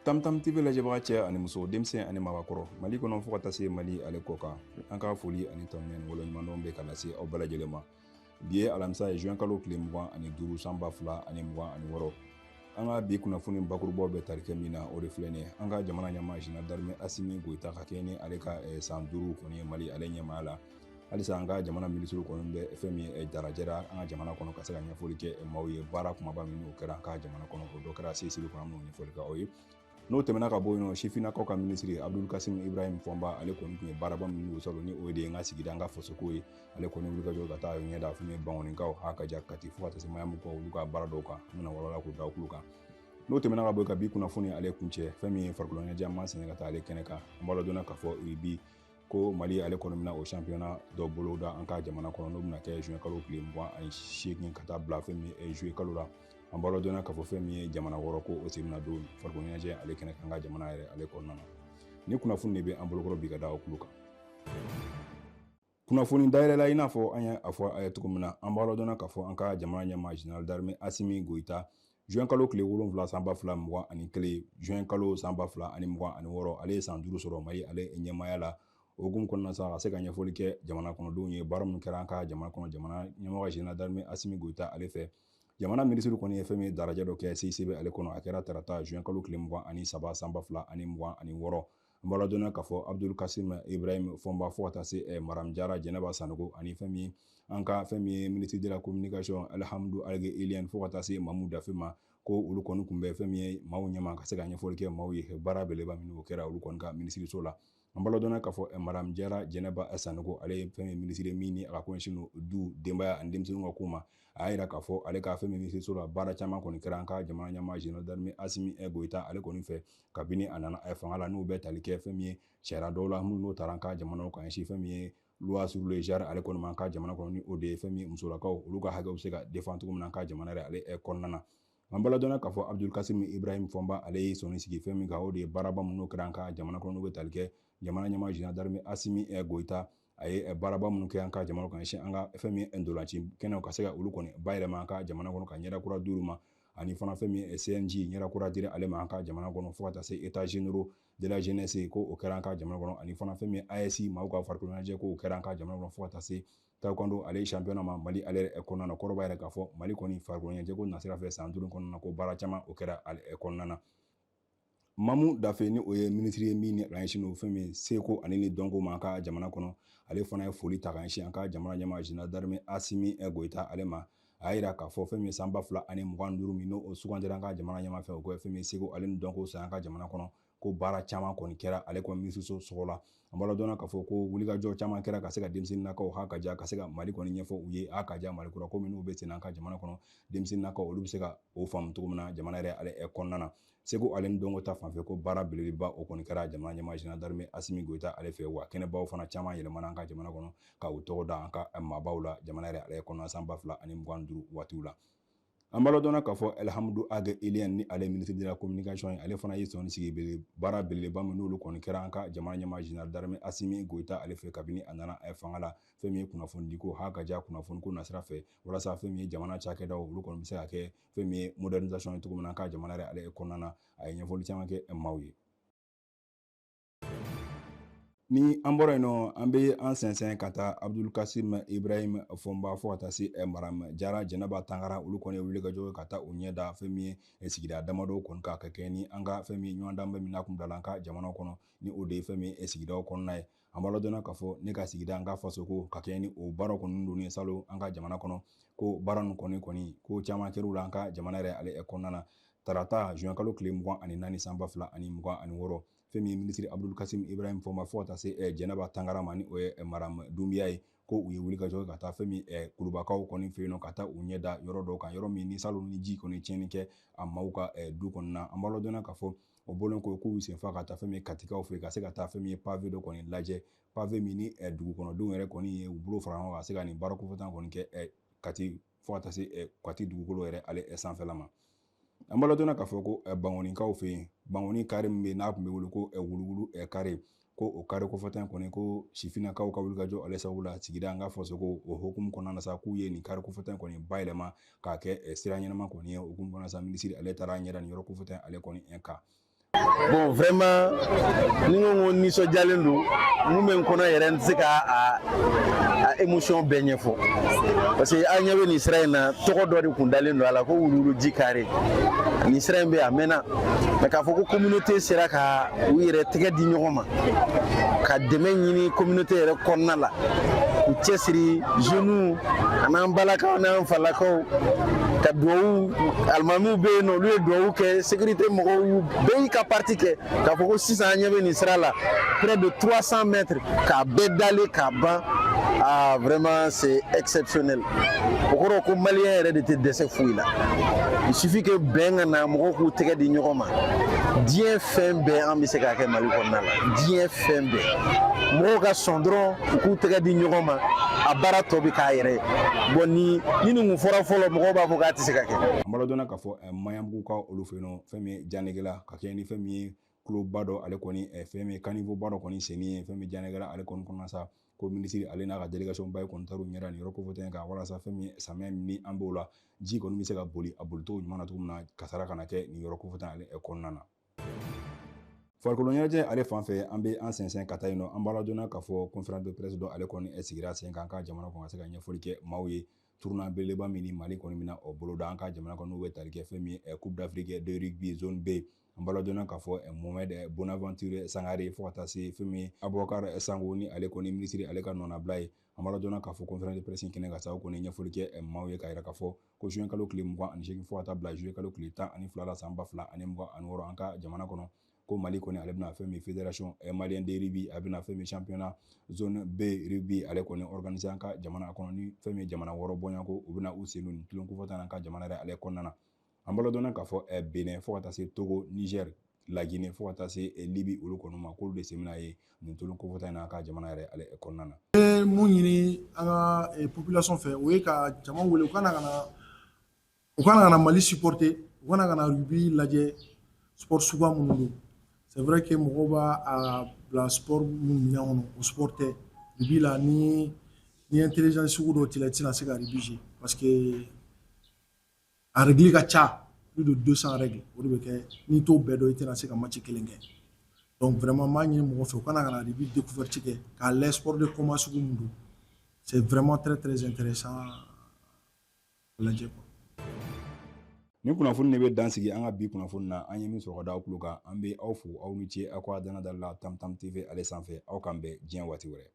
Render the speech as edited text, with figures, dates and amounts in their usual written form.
Tam TV lajɛbaga cɛ ani muso denmisɛn ani mabakɔrɔ Mali kɔnɔ fo ka taa se Mali ale kɔ kan an ka foli ani tanɲɛ ni waleɲumandɔn bɛ ka lase aw bɛɛ lajɛlen ma. Bi ye alamisa ye juin kalo tile 25 san 2026 an ka bi kunnafoni bakurubaw bɛ tali kɛ min na o de filɛ nin ye an ka jamana ɲɛmaa Général d'Armée Assimi Goïta ka kɛɲɛ ni ale ka san 5 kɔni ye Mali ale ɲɛmaaya la. Halisa an ka jamana minisiri kɔni bɛ fɛn min ye darajɛra an ka jamana kɔnɔ ka se ka ɲɛfɔli kɛ maaw ye baara kumaba minnu kɛra an ka jamana kɔnɔ o dɔ kɛra CESIL kɔnɔ an b'o ɲɛfɔli kɛ aw ye. N'o tɛmɛna ka bɔ yen nɔ sifinnakaw ka minisiri Abdul Kasim Ibrahim Fɔnba ale kɔni tun ye baaraba minnu sɔrɔ ni o de ye n ka sigida an ka fasoko ye ale kɔni wulikajɔ ka taa ɲɛda fɛn ye Bankɔnikaw Hakaja Kati fo ka taa se Mayamukaw olu ka baara dɔw kan an bɛna walawala k'o da kulu kan. N'o tɛmɛna ka bɔ yen ka bi kunnafoni ale kuncɛ fɛn min ye farikolo ɲɛnajɛ an b'an sɛnɛ ka taa ale kɛnɛ kan an b'a ladɔnna k'a fɔ bi ko Mali ale kɔni bɛna o championnat dɔ boloda an ka jamana kɔnɔ n'o bɛna kɛ juin kalo tile 28 ka taa bila fɛn min ye juillet kalo la an b'a ladɔnna k'a fɔ fɛn min ye jamana wɔɔrɔ ko o sen bɛna don farikolo ɲɛnajɛ ale kɛnɛ kan an ka jamana yɛrɛ ale kɔnɔna na ni kunnafoni de bɛ an bolokɔrɔ bi ka da o kulu kan. Kunnafoni dayɛlɛla i n'a fɔ an ye a fɔ a ye cogo min na an b'a ladɔnna k'a fɔ an ka jamana ɲɛmaa Général d'Armée Assimi Goïta juin kalo tile 7 san 2021 juin kalo san 2026 ale ye san 5 sɔrɔ Mali ale ɲɛmaaya la o hukumu kɔnɔna sa ka se ka ɲɛfɔli kɛ jamana kɔnɔdenw ye baara min kɛra an ka jamana kɔnɔ jamana ɲɛmɔgɔ Général d'Armée Assimi Goïta ale fɛ jamana minisiri kɔni ye fɛn min darajɛ dɔ kɛ CICB ale kɔnɔ a kɛra tarata juin kalo tile 23 san 2026 an b'a ladɔnna k'a fɔ Abdul Kasim Ibrahim Fɔnba fo ka taa se Maram Jara Jɛnɛba Sanogo ani fɛn min an ka fɛn min ye ministre de la communication Alhamdu Alge Eliane fo ka taa se Mamu Dafe ma ko olu kɔni kun bɛ fɛn min ye maaw ɲɛma ka se ka ɲɛfɔli kɛ maaw ye baara belebeleba minnu kɛra olu kɔni ka minisiriso la an b'a ladɔnna k'a fɔ Maram Jara Jɛnɛba Sanogo ale ye fɛn min minisiri min ni a ka kɔɲɛsin du denbaya ani denmisɛnninw ka ko ma a y'a jira k'a fɔ ale ka fɛn min minisiriso la baara caman kɔni kɛra an ka jamana ɲɛmaa Général d'Armée Assimi Goïta ale kɔni fɛ kabini a nana fanga la n'u bɛ tali kɛ fɛn min ye sariya dɔw la minnu n'o taara an ka jamanaw kan ɲɛsin fɛn min ye loi sur le genre ale kɔni an ka jamana kɔnɔ ni o de ye fɛn min musolakaw olu ka hakɛw bɛ se ka défend cogo min na an ka jamana yɛrɛ ale kɔnɔna na an b'a ladɔnna k'a fɔ Abdul Kasim Ibrahim Fɔnba ale ye sɔnni sigi fɛn min kan o de ye baaraba minnu kɛra an ka jamana kɔnɔ n'u bɛ tali kɛ jamana ɲɛmaa Général d'Armée Assimi Goïta a ye baaraba minnu kɛ an ka jamana kan ɲɛsin an ka fɛn min ye ndolanci kɛnɛw ka se ka olu kɔni bayɛlɛma an ka jamana kɔnɔ ka ɲɛda kura d'olu ma ani fana fɛn min ye CNJ ɲɛda kura dira ale ma an ka jamana kɔnɔ fo ka taa se états généraux de la jeunesse ko o kɛra an ka jamana kɔnɔ ani fana fɛn min ye AES maaw ka farikolo ɲɛnajɛ ko o kɛra an ka jamana kɔnɔ fo ka taa se taekwondo ale championnat ma Mali ale kɔnɔna na kɔrɔba yɛrɛ k'a fɔ Mali kɔni farikolo ɲɛnajɛ ko nasira fɛ san 5 kɔnɔna na ko baara caman o kɛra ale kɔnɔna na Mamu Dafe ni o ye minisiri ye min ni ɲɛsin o fɛn min seko ani ni dɔnko ma an ka jamana kɔnɔ ale fana ye foli ta ka ɲɛsin an ka jamana ɲɛmaa Général d'Armée Assimi Goïta ale ma a y'a jira k'a fɔ fɛn min ye san 2025 min n'o sugandira an ka jamana ɲɛmaa fɛ o ko fɛn min seko ale ni dɔnko sa an ka jamana kɔnɔ ko baara caman kɔni kɛra ale kɔni minisiriso sɔgɔ la an b'a ladɔnna k'a fɔ ko wulikajɔ caman kɛra ka se ka denmisɛnninnakaw Hakaja ka se ka Mali kɔni ɲɛfɔ u ye Hakaja Malikura ko minnu bɛ sen an ka jamana kɔnɔ denmisɛnninnakaw olu bɛ se ka o faamu cogo min na jamana yɛrɛ ale kɔnɔna na seko ale ni dɔnko ta fanfɛ ko baara belebeleba o kɔni kɛra jamana ɲɛmaa Général d'Armée Assimi Goïta ale fɛ wa kɛnɛbaw fana caman yɛlɛmana an ka jamana kɔnɔ ka u tɔgɔ da an ka maabaw la jamana yɛrɛ ale kɔnɔna san 2025 waatiw la an b'a ladɔnna k'a fɔ Alhamdu Alge Eliane ni ale ministre de la communication ye ale fana ye sɔnni sigi baara belebeleba min n'olu kɔni kɛra an ka jamana ɲɛmaa Général d'Armée Assimi Goïta ale fɛ kabini a nana fanga la fɛn min ye kunnafoni di ko Hakaja kunnafoni ko nasira fɛ walasa fɛn min ye jamana cakɛdaw olu kɔni bɛ se ka kɛ fɛn min ye modernisation ye cogo min na an ka jamana yɛrɛ ale kɔnɔna na a ye ɲɛfɔli caman kɛ maaw ye ni an bɔra yen nɔ an bɛ an sɛnsɛn ka taa Abdul Kasim Ibrahim Fɔnba fo ka taa se Maram Jara Jɛnɛba Tangara olu kɔni ye wulikajɔ ka taa u ɲɛ da fɛn min ye sigida damadɔ kɔni ka kɛ ni an ka fɛn min ɲɔgɔn dan bɛ min n'a kun bila an ka jamana kɔnɔ ni o de ye fɛn min ye sigidaw kɔnɔna ye an b'a ladɔnna k'a fɔ ne ka sigida an ka fasoko ka kɛ ni o baara kɔni don ye salon an ka jamana kɔnɔ ko baara ninnu kɔni ko caman kɛr'u la an ka jamana yɛrɛ ale kɔnɔna na tarata juin kalo tile 24 san 2026 fɛn min ye minisiri Abdul Kasim Ibrahim Fɔnba fo ka taa se Jɛnɛba Tangara ma ni o ye Maram Dumbiya ye ko u ye wulikajɔ ka taa fɛn min kulubakaw kɔni fɛ yen nɔ ka taa u ɲɛ da yɔrɔ dɔw kan yɔrɔ min ni salon ni ji kɔni tiɲɛni kɛ a maaw ka du kɔnɔna an b'a ladɔnna k'a fɔ o bɔlen ko k'u senfa ka taa fɛn min ye katikaw fɛ ka se ka taa fɛn min ye pavé dɔ kɔni lajɛ pavé min ni dugukɔnɔdenw yɛrɛ kɔni ye u bolo fara ɲɔgɔn kan ka se ka nin baara kofɔtan kɔni kɛ kati fo ka taa se kati dugukolo yɛrɛ ale sanfɛla ma an b'a ladɔnna k'a fɔ ko Bankɔnikaw fɛ yen Bankɔni kare min bɛ yen n'a tun bɛ wele ko wuluwulu kare ko o kare kofɔtan kɔni ko sifinnakaw ka wulikajɔ ale sababu la sigida an ka fasoko o hukumu kɔnɔna na sa k'u ye nin kare kofɔtan kɔni bayɛlɛma k'a kɛ sira ɲɛnama kɔni ye o hukumu kɔnɔna na sa minisiri ale taara ɲɛda nin yɔrɔ kofɔtan ale kɔni kan Bon, vraiment, nous avons ce dialogue, nous même qu'on a rien à émotion baignée fort. Parce que à Niawe Nisraël na trop d'or de kundalen do ala ko wulu jikare. Nisraël be amena, mais quand faut que communauté sera ka oui retege di nyoma. Ka demain ni communauté re konna la. U chesri genou anan balaka anan falako. Ka do almanu be no lui do que sécurité mo be ka parti que ka faut que 600 Niawe Nisraël là près de 300 mètres ka bedale ka ban. Ah, vraiment, c'est exceptionnel. Pourquoi les Maliens sont décès fouillés là? Il suffit que Ben na moko tege di nyoma. Dien fembe ambiseka ke Mali konna la. Dien fembe. Moka sondron ku tege di nyoma abarato bi kaire. Boni ni nu fora folo moko ba foka tiseka ke. Ambalo dona ka fo mayambu ka olufeno femi janegela ka keni femi club bado ale koni femi kanivo bado koni seni femi janegela ale koni konasa ko ministre ale na ka délégation bay kon taru nyara ni roko foten ka wala sa femi samia ni ambola ji ko mi se ka boli abulto nyana tumna kasara kana ke ni roko foten ale e konnana farkolonyaje ale fanfɛ an bɛ an sɛnsɛn ka taa yen nɔ an b'a ladɔnna k'a fɔ conférence de presse dɔ ale kɔni sigira sen kan ka jamana kɔnɔ ka se ka ɲɛfɔli kɛ maaw ye tournoi belebeleba min ni Mali kɔni bɛna o boloda an ka jamana kɔnɔ n'u bɛ tali kɛ fɛn min ye Coupe d'Afrique de rugby zone B an b'a ladɔnna k'a fɔ Mohamed Bonaventure Sangare fo ka taa se fɛn min ye Abubakar Sango ni ale kɔni ministre ale ka nɔnabila ye an b'a ladɔnna k'a fɔ conférence de presse kɛnɛ ka sababu kɔni ɲɛfɔli kɛ maaw ye k'a jira k'a fɔ ko juin kalo tile 28 fo ka taa bila juillet kalo tile 12 la san 2026 an ka jamana kɔnɔ ko Mali kɔni ale bɛna fɛn min fédération malien de rugby a bɛna fɛn min championnat zone B rugby ale kɔni organiser an ka jamana kɔnɔ ni fɛn min jamana wɔɔrɔ bɔɲɔgɔnko u bɛna u sen don nin tulon kofɔta an ka jamana yɛrɛ ale kɔnɔna na an b'a dɔn k'a fɔ Benin fo ka taa se Togo Niger La Guinée fo ka taa se Libye olu kɔni ma k'olu de sen bɛna ye nin tulon kofɔta in na an ka jamana yɛrɛ ale kɔnɔna na. Mun ɲini an ka population fɛ o ye ka jama wele u kana ka na Mali supporter u kana ka na rugby lajɛ sport suguya minnu don. C'est vrai que mɔgɔw b'a bila sport minnu minɛn kɔnɔ o sport tɛ rugby la ni intelligence sugu dɔw t'i la i tɛna se ka rugby jouer parce que a règle ka ca plus de 200 règles o de bɛ kɛ n'i t'o bɛɛ dɔn i tɛna se ka match kelen kɛ donc vraiment m'a ɲini mɔgɔ fɛ u kana ka na rugby découverte kɛ k'a lajɛ sport de combat sugu min don c'est vraiment très intéressant lajɛ quoi. Ni kunnafoni ne bɛ dan sigi an ka bi kunnafoni na an ye min sɔrɔ ka da aw tulo kan an bɛ aw fo aw ni ce aw ka danadala Tam Tam TV ale sanfɛ aw kan bɛn diɲɛ waati wɛrɛ.